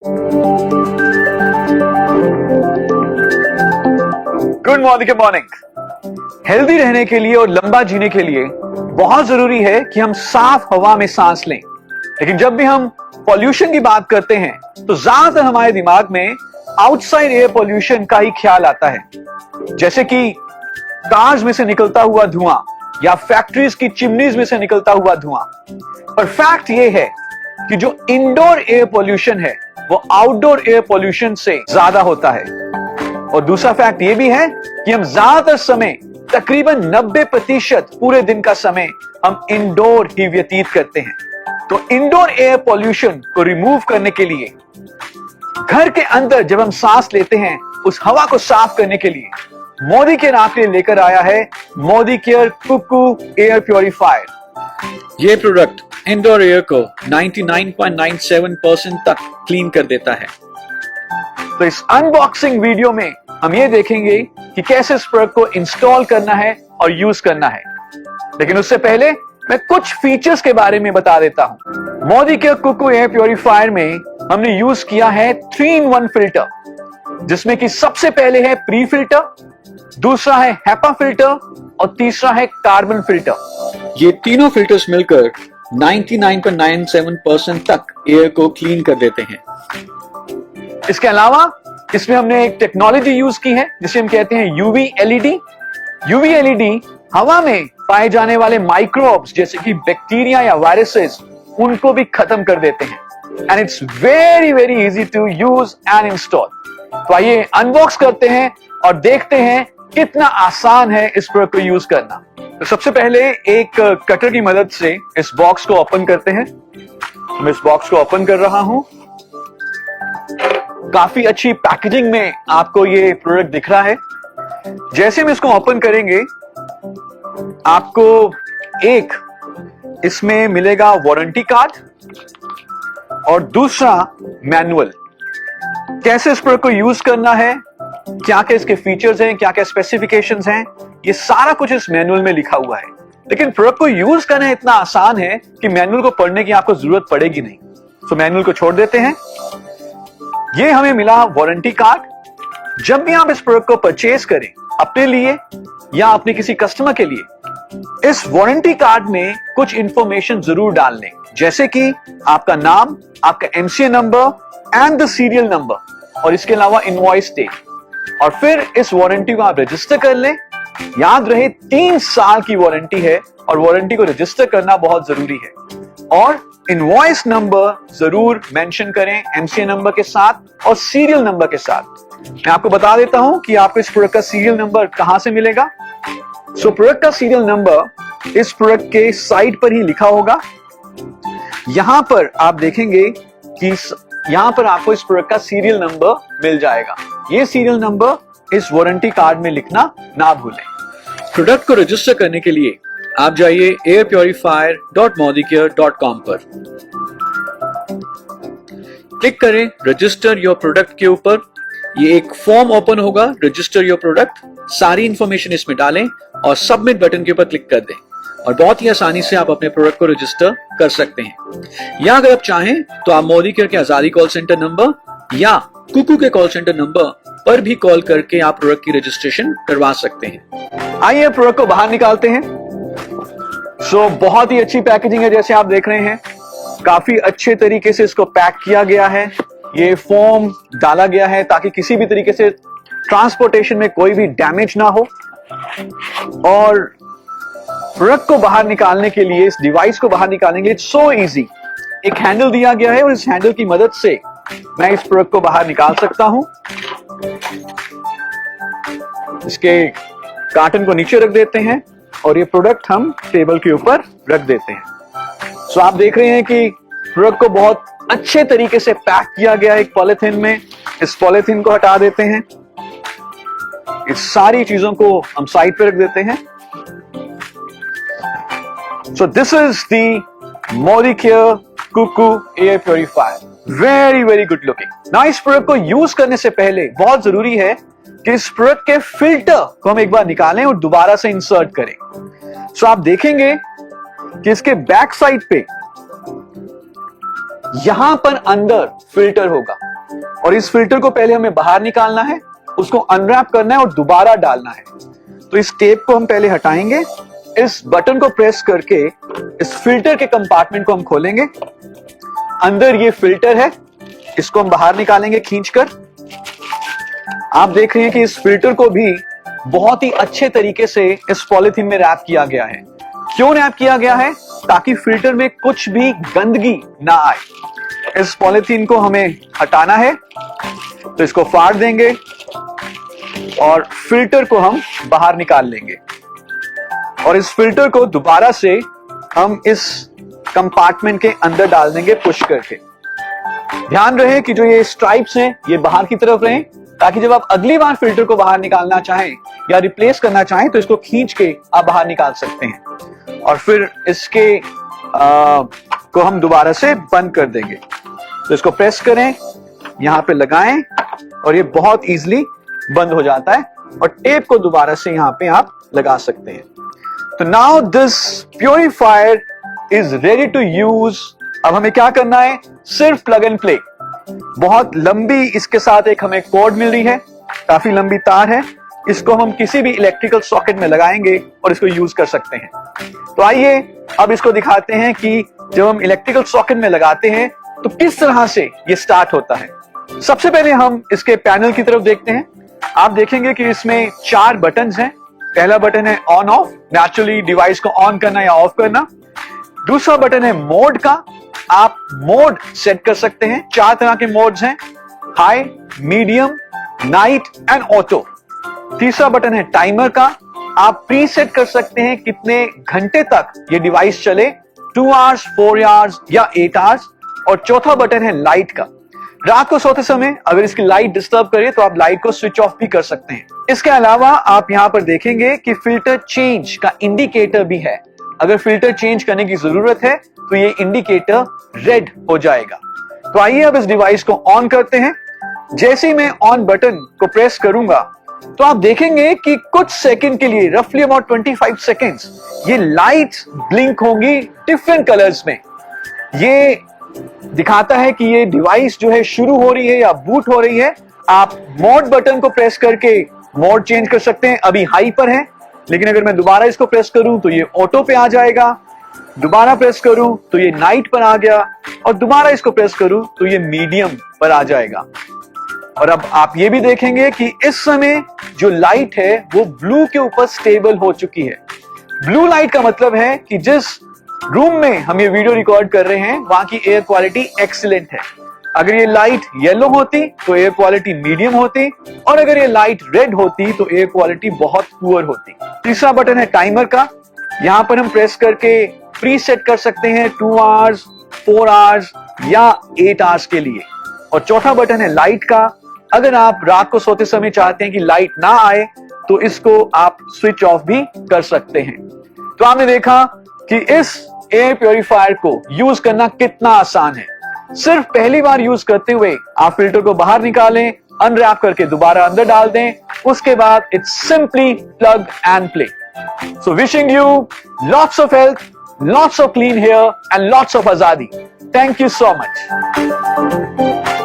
Good morning. Healthy रहने के लिए और लंबा जीने के लिए बहुत जरूरी है कि हम साफ हवा में सांस लें। लेकिन जब भी हम पॉल्यूशन की बात करते हैं तो ज्यादातर हमारे दिमाग में आउटसाइड एयर पॉल्यूशन का ही ख्याल आता है, जैसे कि कार्स में से निकलता हुआ धुआं या फैक्ट्रीज की चिमनीज में से निकलता हुआ धुआं। पर फैक्ट यह है कि जो इंडोर एयर पॉल्यूशन है वो आउटडोर एयर पॉल्यूशन से ज्यादा होता है। और दूसरा फैक्ट यह भी है कि हम ज्यादातर समय तकरीबन 90% पूरे दिन का समय हम इंडोर ही व्यतीत करते हैं। तो इंडोर एयर पॉल्यूशन को रिमूव करने के लिए घर के अंदर जब हम सांस लेते हैं उस हवा को साफ करने के लिए मोदी केयर आपके लिए लेकर आया है Modicare Cuckoo air purifier. ये प्रोडक्ट इंडोर एयर को 99.97% तक क्लीन कर देता है। तो इस अनबॉक्सिंग वीडियो में हम ये देखेंगे कि कैसे इस प्रोडक्ट को इंस्टॉल करना है और यूज करना है। लेकिन उससे पहले मैं कुछ फीचर्स के बारे में बता देता हूं। Modicare Cuckoo air purifier में हमने यूज किया है 3-in-1 फिल्टर, जिसमें कि सबसे पहले है प्री फिल्टर, दूसरा है हैपा फिल्टर और तीसरा है कार्बन फिल्टर। ये तीनों फिल्टर्स मिलकर 99.97% तक एयर को क्लीन कर देते हैं। इसके अलावा इसमें हमने एक टेक्नोलॉजी यूज की है जिसे हम कहते हैं यूवी एलईडी। यूवी एलईडी हवा में पाए जाने वाले माइक्रोब्स जैसे कि बैक्टीरिया या वायरसेस उनको भी खत्म कर देते हैं। And it's very very easy to use and install. तो आइए अनबॉक्स करते हैं और देखते हैं कितना आसान है इस प्रोडक्ट को यूज करना। तो सबसे पहले एक कटर की मदद से इस बॉक्स को ओपन करते हैं। मैं इस बॉक्स को ओपन कर रहा हूं। काफी अच्छी पैकेजिंग में आपको ये प्रोडक्ट दिख रहा है। जैसे हम इसको ओपन करेंगे आपको एक इसमें मिलेगा वारंटी कार्ड और दूसरा मैनुअल। कैसे इस प्रोडक्ट को यूज करना है, क्या क्या इसके फीचर्स हैं, क्या क्या स्पेसिफिकेशंस हैं, ये सारा कुछ इस मैनुअल में लिखा हुआ है। लेकिन प्रोडक्ट को यूज करना इतना आसान है कि मैनुअल को पढ़ने की आपको जरूरत पड़ेगी नहीं। तो मैनुअल को छोड़ देते हैं। ये हमें मिला वारंटी कार्ड। जब भी आप इस प्रोडक्ट को परचेज करें अपने लिए या अपने किसी कस्टमर के लिए, इस वारंटी कार्ड में कुछ इंफॉर्मेशन जरूर डाल लें, जैसे कि आपका नाम, आपका MCA number and the serial number और इसके अलावा इनवॉइस डेट। और फिर इस वारंटी को आप रजिस्टर कर लें। याद रहे 3 साल की वारंटी है और वारंटी को रजिस्टर करना बहुत जरूरी है। और इनवॉइस नंबर जरूर मेंशन करें एमसीए नंबर के साथ और सीरियल नंबर के साथ। मैं आपको बता देता हूं कि आपको इस प्रोडक्ट का सीरियल नंबर कहां से मिलेगा। प्रोडक्ट का सीरियल नंबर इस प्रोडक्ट के साइड पर ही लिखा होगा। यहां पर आप देखेंगे कि यहां पर आपको इस प्रोडक्ट का सीरियल नंबर मिल जाएगा। ये सीरियल नंबर इस वारंटी कार्ड में लिखना ना भूलें। प्रोडक्ट को रजिस्टर करने के लिए आप जाइए airpurifier.modicare.com पर, क्लिक करें रजिस्टर योर प्रोडक्ट के ऊपर। ये एक फॉर्म ओपन होगा, रजिस्टर योर प्रोडक्ट। सारी इंफॉर्मेशन इसमें डालें और सबमिट बटन के ऊपर क्लिक कर दें और बहुत ही आसानी से आप अपने प्रोडक्ट को रजिस्टर कर सकते हैं। या अगर आप चाहें तो आप मोदी केयर के आजादी कॉल सेंटर नंबर या कुकू के कॉल सेंटर नंबर पर भी कॉल करके आप प्रोडक्ट की रजिस्ट्रेशन करवा सकते हैं। आइए प्रोडक्ट को बाहर निकालते हैं। बहुत ही अच्छी पैकेजिंग है, जैसे आप देख रहे हैं। काफी अच्छे तरीके से इसको पैक किया गया है। ये फोम डाला गया है ताकि किसी भी तरीके से ट्रांसपोर्टेशन में कोई भी डैमेज ना हो। और प्रोडक्ट को बाहर निकालने के लिए, इस डिवाइस को बाहर निकालने के लिए सो इजी। एक हैंडल दिया गया है और इस हैंडल की मदद से मैं इस प्रोडक्ट को बाहर निकाल सकता हूं। इसके कार्टन को नीचे रख देते हैं और ये प्रोडक्ट हम टेबल के ऊपर रख देते हैं। आप देख रहे हैं कि प्रोडक्ट को बहुत अच्छे तरीके से पैक किया गया है एक पॉलिथीन में। इस पॉलिथीन को हटा देते हैं। इस सारी चीजों को हम साइड पे रख देते हैं। So this is the Modicare Cuckoo air purifier. Very very good looking. ना इस प्रोडक्ट को यूज करने से पहले बहुत जरूरी है कि इस प्रोडक्ट के फिल्टर को हम एक बार निकालें और दोबारा से इंसर्ट करें। आप देखेंगे कि इसके बैक साइड पे यहां पर अंदर फिल्टर होगा और इस फिल्टर को पहले हमें बाहर निकालना है, उसको अनरैप करना है और दोबारा डालना है। तो इस टेप को हम पहले हटाएंगे, इस बटन को प्रेस करके इस फिल्टर के कंपार्टमेंट को हम खोलेंगे। अंदर ये फिल्टर है, इसको हम बाहर निकालेंगे खींचकर। आप देख रहे हैं कि इस फिल्टर को भी बहुत ही अच्छे तरीके से इस पॉलिथीन में रैप किया गया है। क्यों रैप किया गया है? ताकि फिल्टर में कुछ भी गंदगी ना आए। इस पॉलिथीन को हमें हटाना है, तो इसको फाड़ देंगे और फिल्टर को हम बाहर निकाल लेंगे और इस फिल्टर को दोबारा से हम इस कंपार्टमेंट के अंदर डाल देंगे पुश करके। ध्यान रहे कि जो ये स्ट्राइप्स हैं ये बाहर की तरफ रहें, ताकि जब आप अगली बार फिल्टर को बाहर निकालना चाहें या रिप्लेस करना चाहें तो इसको खींच के आप बाहर निकाल सकते हैं और फिर इसके को हम दोबारा से बंद कर देंगे। तो इसको प्रेस करें, यहां पे लगाएं और ये बहुत इजीली बंद हो जाता है और टेप को दोबारा से यहां पे आप लगा सकते हैं। तो now this purifier is ready to use. अब हमें क्या करना है? सिर्फ प्लग एंड प्ले। बहुत लंबी इसके साथ एक हमें कॉर्ड मिल रही है, काफी लंबी तार है, इसको हम किसी भी इलेक्ट्रिकल सॉकेट में लगाएंगे और इसको यूज कर सकते हैं। तो आइए अब इसको दिखाते हैं कि जब हम इलेक्ट्रिकल सॉकेट में लगाते हैं तो किस तरह से ये स्टार्ट होता है। सबसे पहले हम इसके पैनल की तरफ देखते हैं। आप देखेंगे कि इसमें 4 बटन्स हैं। पहला बटन है ऑन ऑफ, नेचुरली डिवाइस को ऑन करना या ऑफ करना। दूसरा बटन है मोड का, आप मोड सेट कर सकते हैं। 4 तरह के मोड्स हैं, high, medium, night and auto. तीसरा बटन है टाइमर का, आप प्री सेट कर सकते हैं कितने घंटे तक ये डिवाइस चले, 2 आवर्स, 4 आवर्स या 8 आवर्स। और चौथा बटन है लाइट का, रात को सोते समय अगर इसकी लाइट डिस्टर्ब करे तो आप लाइट को स्विच ऑफ भी कर सकते हैं। इसके अलावा आप यहां पर देखेंगे कि फिल्टर चेंज का इंडिकेटर भी है। अगर फिल्टर चेंज करने की जरूरत है तो ये इंडिकेटर रेड हो जाएगा। तो आइए अब इस डिवाइस को ऑन करते हैं। जैसे ही मैं ऑन बटन को प्रेस करूंगा तो आप देखेंगे कि कुछ सेकंड के लिए, रफली अबाउट 25 सेकंड्स, ये लाइट्स ब्लिंक होंगी डिफरेंट कलर्स में। ये दिखाता है कि ये डिवाइस जो है शुरू हो रही है या बूट हो रही है। आप मोड बटन को प्रेस करके मोड चेंज कर सकते हैं। अभी हाई पर है, लेकिन अगर मैं दोबारा इसको प्रेस करूं तो ये ऑटो पे आ जाएगा, दोबारा प्रेस करूं तो ये नाइट पर आ गया और दोबारा इसको प्रेस करूं तो ये मीडियम पर आ जाएगा। और अब आप ये भी देखेंगे कि इस समय जो लाइट है वो ब्लू के ऊपर स्टेबल हो चुकी है। ब्लू लाइट का मतलब है कि जिस रूम में हम ये वीडियो रिकॉर्ड कर रहे हैं वहां की एयर क्वालिटी एक्सीलेंट है। अगर ये लाइट येलो होती तो एयर क्वालिटी मीडियम होती और अगर ये लाइट रेड होती तो एयर क्वालिटी बहुत पुअर होती। तीसरा बटन है टाइमर का, यहां पर हम प्रेस करके प्री सेट कर सकते हैं 2 आवर्स, 4 आवर्स या 8 आवर्स के लिए। और चौथा बटन है लाइट का, अगर आप रात को सोते समय चाहते हैं कि लाइट ना आए तो इसको आप स्विच ऑफ भी कर सकते हैं। तो आपने देखा कि इस एयर प्योरीफायर को यूज करना कितना आसान है। सिर्फ पहली बार यूज करते हुए आप फिल्टर को बाहर निकालें, अनरैप करके दोबारा अंदर डाल दें, उसके बाद it's simply plug and play. So wishing you lots of health, lots of clean hair and lots of आजादी। Thank you so much.